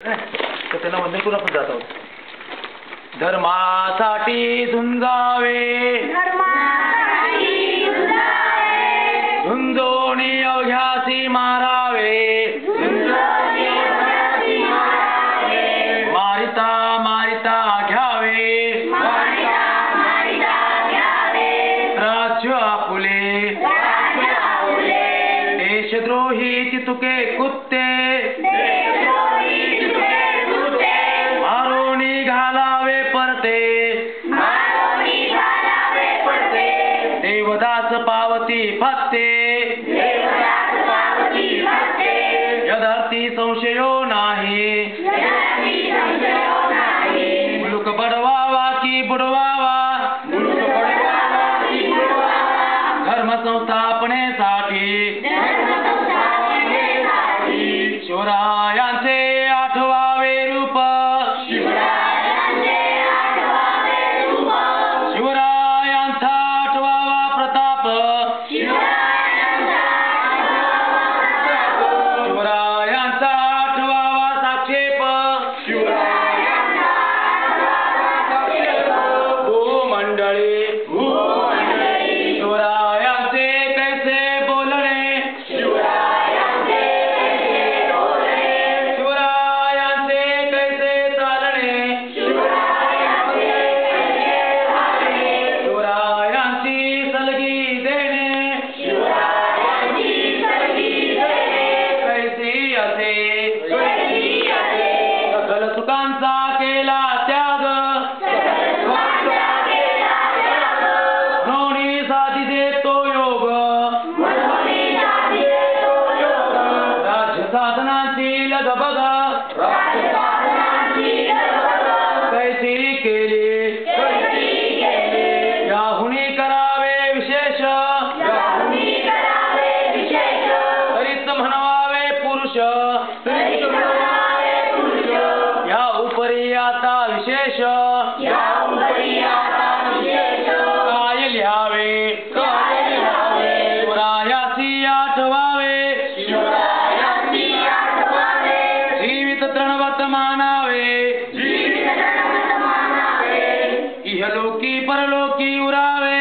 तर त्यांना वंदन करून आपण जात आहोत। धर्मासाठी झुंजावे झुंजोनी अवघ्यासी मारावे मारिता मारिता घ्यावे राज्य आपुले देशद्रोही चितुके कुत्ते मारोनी घालावे परते देवदास पावती फत्ते यदार्थी संशयो नाही मुलुक बडवावा की बुडवावा धर्म संस्थापनेसाठी शिवरायांचे आठवावे रूप शिवरायांचा आठवावा प्रताप शिवरायांचा आठवावा साक्षेप भूमंडळी शिवरायांचे कैसे बोलणे शिवरायांचे कैसे चालणे शिवरायांची सलगी देणे कैसी असे सकल सुखांचा केला त्याग नोनी साधी देतो योग राज्य साधनाची लगबग कैसी केली याहुनी करावे विशेष तरीच म्हणवावे पुरुष या उपरी आता विशेष काय लिहावे शिवरायासी आठवावे जीवित तृणवत मानावे इहलोकी परलोकी उरावे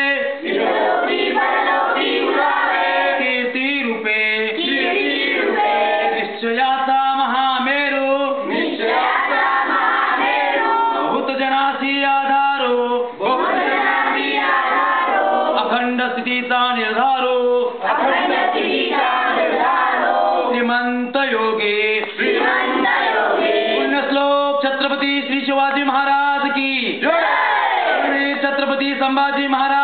कीर्ती रूपे निश्चयाचा महामेरू भूत जनासी आधारो अखंड स्थितीचा निर्धारो श्रीमंत योगे पुण्यश्लोक छत्रपती श्री शिवाजी महाराज की जय। श्री छत्रपती संभाजी महाराज